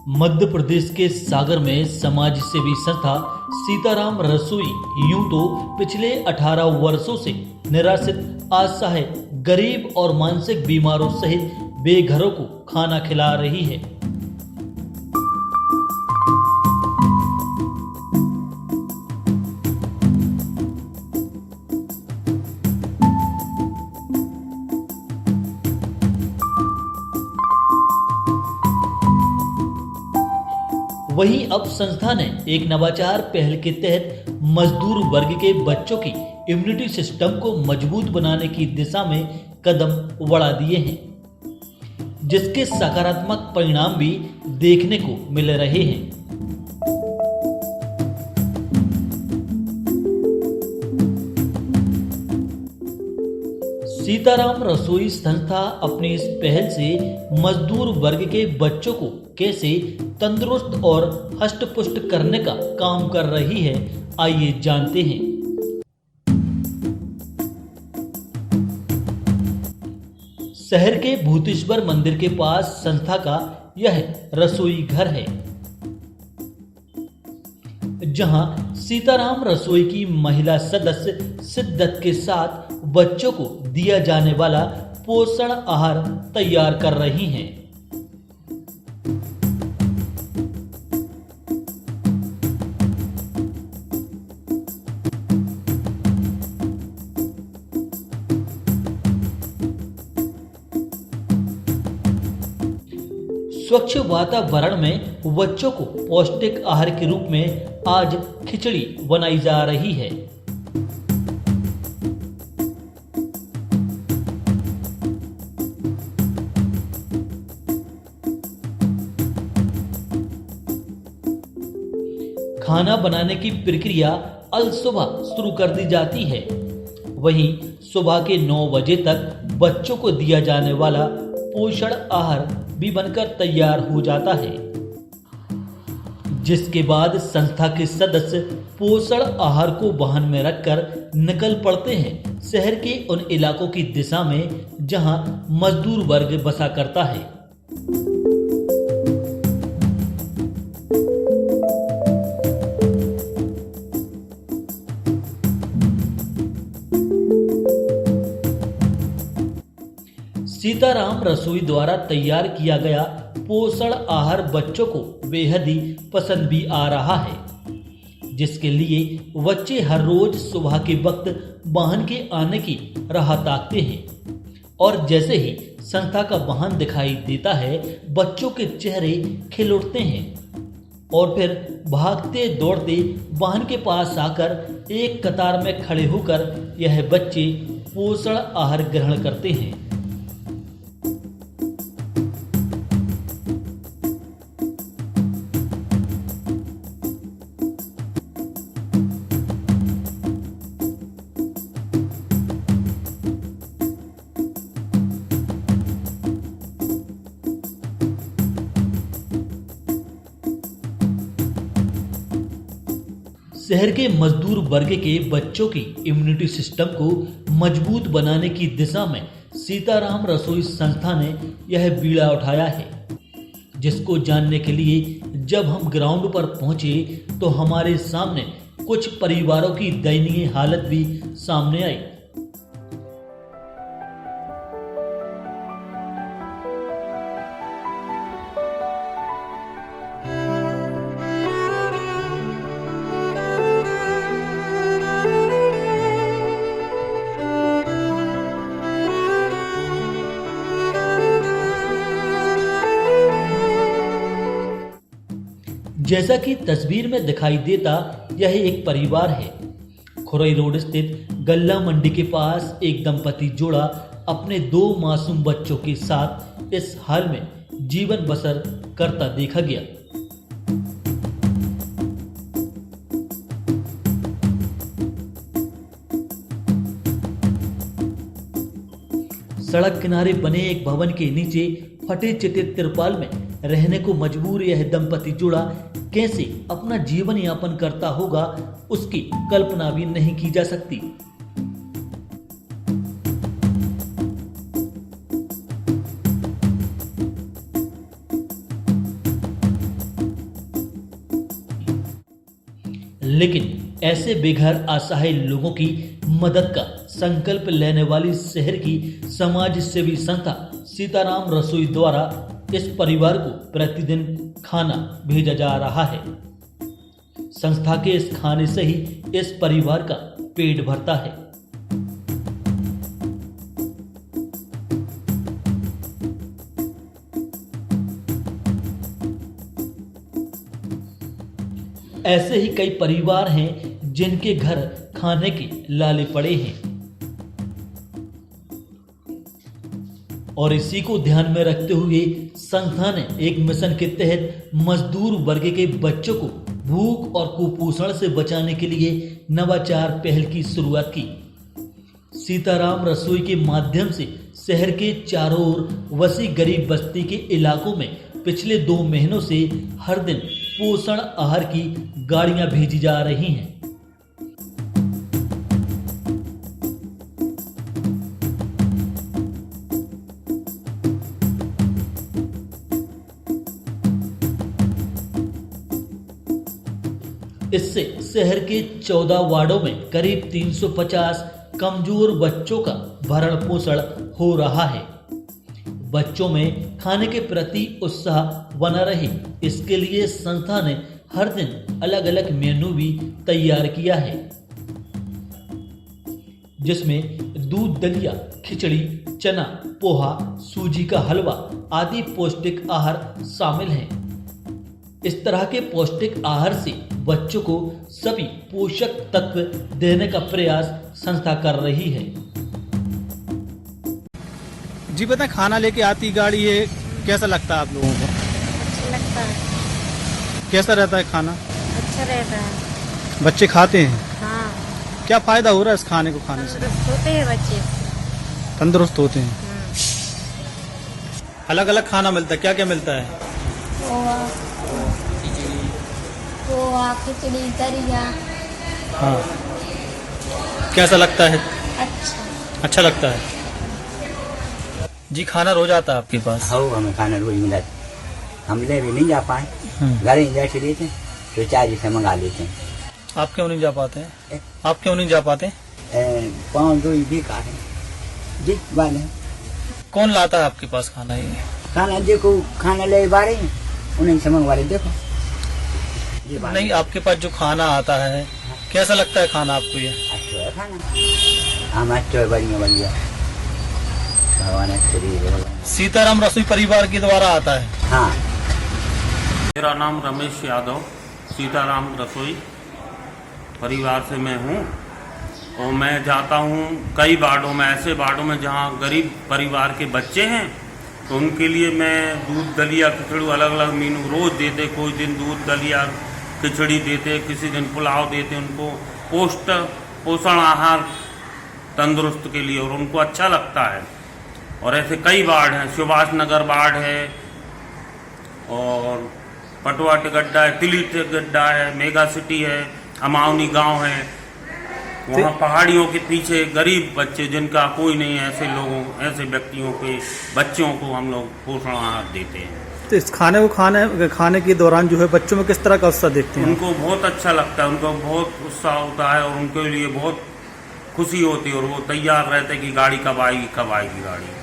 मध्य प्रदेश के सागर में समाज सेवी संस्था सीताराम रसोई यूं तो पिछले 18 वर्षों से निराश्रित, असहाय, गरीब और मानसिक बीमारों सहित बेघरों को खाना खिला रही है। वहीं अब संस्था ने एक नवाचार पहल के तहत मजदूर वर्ग के बच्चों की इम्यूनिटी सिस्टम को मजबूत बनाने की दिशा में कदम बढ़ा दिए हैं, जिसके सकारात्मक परिणाम भी देखने को मिल रहे हैं। सीताराम रसोई संस्था अपनी इस पहल से मजदूर वर्ग के बच्चों को कैसे तंदुरुस्त और हष्ट-पुष्ट करने का काम कर रही है, आइए जानते हैं। शहर के भूतेश्वर मंदिर के पास संस्था का यह रसोई घर है, जहां सीताराम रसोई की महिला सदस्य शिद्दत के साथ बच्चों को दिया जाने वाला पोषण आहार तैयार कर रही हैं। स्वच्छ वातावरण में बच्चों को पौष्टिक आहार के रूप में आज खिचड़ी बनाई जा रही है। खाना बनाने की प्रक्रिया अल सुबह शुरू कर दी जाती है। वहीं सुबह के 9 बजे तक बच्चों को दिया जाने वाला पोषण आहार भी बनकर तैयार हो जाता है, जिसके बाद संस्था के सदस्य पोषण आहार को वाहन में रखकर निकल पड़ते हैं शहर के उन इलाकों की दिशा में जहां मजदूर वर्ग बसा करता है। सीताराम रसोई द्वारा तैयार किया गया पोषण आहार बच्चों को बेहद ही पसंद भी आ रहा है, जिसके लिए बच्चे हर रोज सुबह के वक्त वाहन के आने की राह ताकते हैं और जैसे ही संस्था का वाहन दिखाई देता है, बच्चों के चेहरे खिल उठते हैं और फिर भागते दौड़ते वाहन के पास आकर एक कतार में खड़े होकर यह बच्चे पोषण आहार ग्रहण करते हैं। शहर के मजदूर वर्ग के बच्चों की इम्यूनिटी सिस्टम को मजबूत बनाने की दिशा में सीताराम रसोई संस्था ने यह बीड़ा उठाया है, जिसको जानने के लिए जब हम ग्राउंड पर पहुंचे तो हमारे सामने कुछ परिवारों की दयनीय हालत भी सामने आई। जैसा कि तस्वीर में दिखाई देता, यह एक परिवार है। खुरई रोड स्थित गल्ला मंडी के पास एक दंपति जोड़ा अपने 2 मासूम बच्चों के साथ इस हाल में जीवन बसर करता देखा गया। सड़क किनारे बने एक भवन के नीचे फटे चिटे तिरपाल में रहने को मजबूर यह दंपति जोड़ा कैसे अपना जीवन यापन करता होगा, उसकी कल्पना भी नहीं की जा सकती। लेकिन ऐसे बेघर असहाय लोगों की मदद का संकल्प लेने वाली शहर की समाज सेवी संस्था सीताराम रसोई द्वारा इस परिवार को प्रतिदिन खाना भेजा जा रहा है। संस्था के इस खाने से ही इस परिवार का पेट भरता है। ऐसे ही कई परिवार हैं जिनके घर खाने के लाले पड़े हैं और इसी को ध्यान में रखते हुए संस्था ने एक मिशन के तहत मजदूर वर्ग के बच्चों को भूख और कुपोषण से बचाने के लिए नवाचार पहल की शुरुआत की। सीताराम रसोई के माध्यम से शहर के चारों ओर वसी गरीब बस्ती के इलाकों में पिछले 2 महीनों से हर दिन पोषण आहार की गाड़ियां भेजी जा रही हैं। इससे शहर के 14 वार्डों में करीब 350 कमजोर बच्चों का भरण पोषण हो रहा है। बच्चों में खाने के प्रति उत्साह बना रहे, इसके लिए संस्था ने हर दिन अलग अलग मेनू भी तैयार किया है, जिसमें दूध दलिया, खिचड़ी, चना, पोहा, सूजी का हलवा आदि पौष्टिक आहार शामिल हैं। इस तरह के पौष्टिक आहार से बच्चों को सभी पोषक तत्व देने का प्रयास संस्था कर रही है। जी बताएं, खाना लेके आती गाड़ी है, कैसा लगता है आप लोगों को? अच्छा लगता है। कैसा रहता है खाना? अच्छा रहता है। बच्चे खाते हैं? हाँ। क्या फायदा हो रहा है इस खाने को खाने से? तंदुरुस्त होते हैं बच्चे। तंदुरुस्त होते हैं। अलग अलग खाना मिलता है, क्या क्या मिलता है? पोहा, खिचड़ी, दलिया। हाँ। कैसा लगता है? अच्छा। अच्छा लगता है। जी खाना रोज आता है आपके पास? हाँ, हमें खाना रोज मिला। हम ले भी नहीं जा पाए, घर ही जैसे लेते तो चार्ज से मंगा लेते हैं। आप क्यों नहीं जा पाते हैं? आप क्यों नहीं जा पाते? 5-2 भी का है जी वाले। कौन लाता है आपके पास खाना? ये खाना देखो, खाना ले बारे उन्हें से मंगवा ले। देखो ये बात नहीं, आपके पास जो खाना आता है कैसा लगता है खाना आपको? ये अच्छा है खाना। हम अच्छा है, बढ़िया बढ़िया, भगवान अच्छे दे। सीताराम रसोई परिवार के द्वारा आता है। हाँ। मेरा नाम रमेश यादव, सीताराम रसोई परिवार से मैं हूँ और मैं जाता हूँ कई वार्डों में, ऐसे वार्डों में जहाँ गरीब परिवार के बच्चे हैं, तो उनके लिए मैं दूध दलिया खिचड़ी अलग अलग मीनू रोज़ देते। कोई दिन दूध दलिया खिचड़ी देते, किसी दिन पुलाव देते, उनको पोषण आहार तंदुरुस्त के लिए, और उनको अच्छा लगता है। और ऐसे कई वार्ड हैं, सुभाष नगर वार्ड है और पटवा टिगड्डा है, तिली टिगड्डा है, मेगा सिटी है, अमावनी गांव है। वहाँ पहाड़ियों के पीछे गरीब बच्चे जिनका कोई नहीं है, ऐसे लोगों, ऐसे व्यक्तियों के बच्चों को हम लोग पोषण आहार देते हैं। तो इस खाने को खाने के दौरान जो है बच्चों में किस तरह का उत्साह देखते हैं? उनको बहुत अच्छा लगता है, उनको बहुत उत्साह होता है और उनके लिए बहुत खुशी होती है और वो तैयार रहते हैं कि गाड़ी कब आएगी गाड़ी।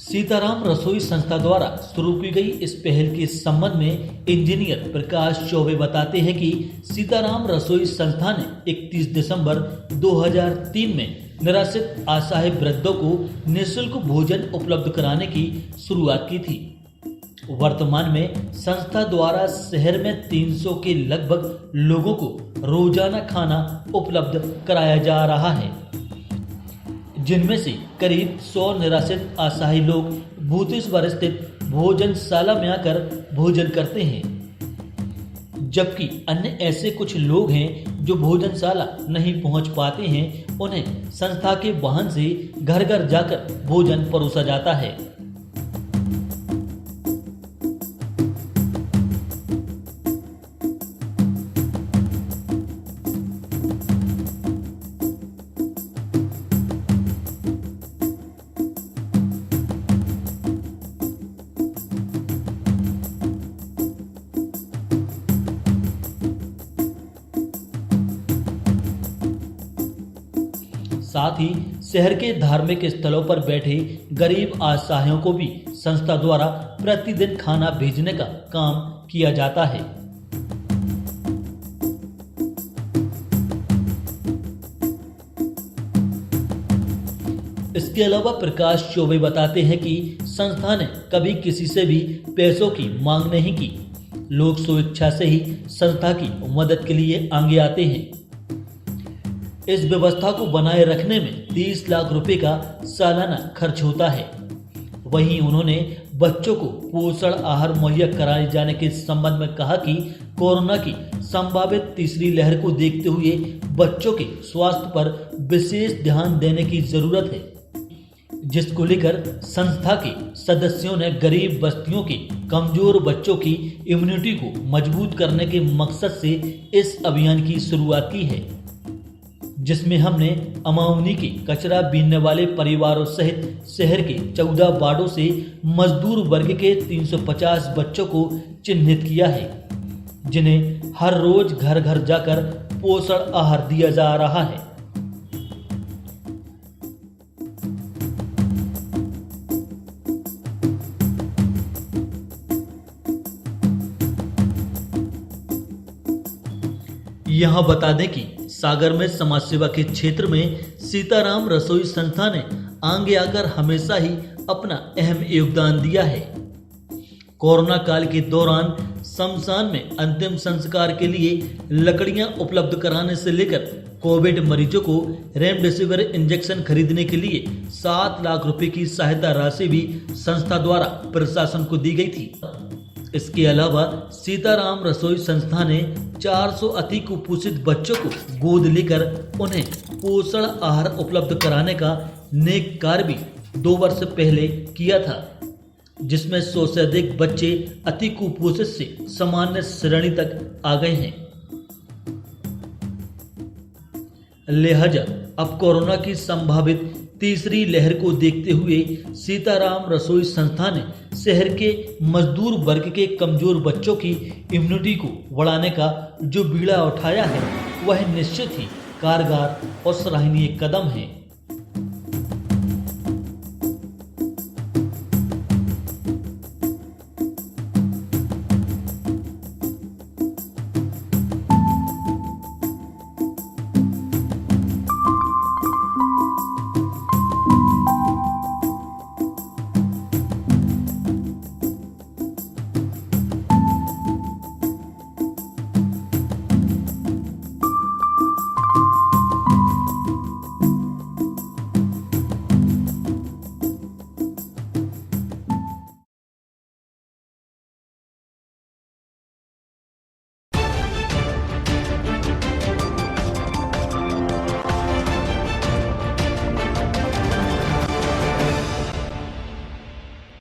सीताराम रसोई संस्था द्वारा शुरू की गई इस पहल के संबंध में इंजीनियर प्रकाश चौबे बताते हैं कि सीताराम रसोई संस्था ने 31 दिसंबर 2003 में निराश्रित असहाय वृद्धों को निःशुल्क भोजन उपलब्ध कराने की शुरुआत की थी। वर्तमान में संस्था द्वारा शहर में 300 के लगभग लोगों को रोजाना खाना उपलब्ध कराया जा रहा है, जिनमें से करीब 100 निराश्रित असहाय लोग भूतेश्वर स्थित भोजनशाला में आकर भोजन करते हैं, जबकि अन्य ऐसे कुछ लोग हैं जो भोजनशाला नहीं पहुंच पाते हैं। उन्हें संस्था के वाहन से घर घर जाकर भोजन परोसा जाता है। साथ ही शहर के धार्मिक स्थलों पर बैठे गरीब असहायों को भी संस्था द्वारा प्रतिदिन खाना भेजने का काम किया जाता है। इसके अलावा प्रकाश चौबे बताते हैं कि संस्था ने कभी किसी से भी पैसों की मांग नहीं की। लोग स्वेच्छा से ही संस्था की मदद के लिए आगे आते हैं। इस व्यवस्था को बनाए रखने में 30 लाख रुपए का सालाना खर्च होता है। वहीं उन्होंने बच्चों को पोषण आहार मुहैया कराए जाने के संबंध में कहा कि कोरोना की संभावित तीसरी लहर को देखते हुए बच्चों के स्वास्थ्य पर विशेष ध्यान देने की जरूरत है, जिसको लेकर संस्था के सदस्यों ने गरीब बस्तियों के कमजोर बच्चों की इम्यूनिटी को मजबूत करने के मकसद से इस अभियान की शुरुआत की है, जिसमें हमने अमावनी के कचरा बीनने वाले परिवारों सहित शहर के 14 वार्डों से मजदूर वर्ग के 350 बच्चों को चिन्हित किया है, जिन्हें हर रोज घर घर जाकर पोषण आहार दिया जा रहा है। यहाँ बता दें कि सागर में समाज सेवा के क्षेत्र में सीताराम रसोई संस्था ने आगे आकर हमेशा ही अपना अहम योगदान दिया है। कोरोना काल के दौरान शमशान में अंतिम संस्कार के लिए लकड़ियां उपलब्ध कराने से लेकर कोविड मरीजों को रेमडेसिविर इंजेक्शन खरीदने के लिए 7 लाख रुपए की सहायता राशि भी संस्था द्वारा प्रशासन को दी गई थी। इसके अलावा सीताराम रसोई संस्था ने 400 अति कुपोषित बच्चों को गोद लेकर उन्हें पोषण आहार उपलब्ध कराने का नेक कार्य भी 2 वर्ष पहले किया था, जिसमें 100 से अधिक बच्चे अति कुपोषित से सामान्य श्रेणी तक आ गए हैं। लिहाजा अब कोरोना की संभावित तीसरी लहर को देखते हुए सीताराम रसोई संस्था ने शहर के मजदूर वर्ग के कमजोर बच्चों की इम्यूनिटी को बढ़ाने का जो बीड़ा उठाया है, वह निश्चित ही कारगर और सराहनीय कदम है।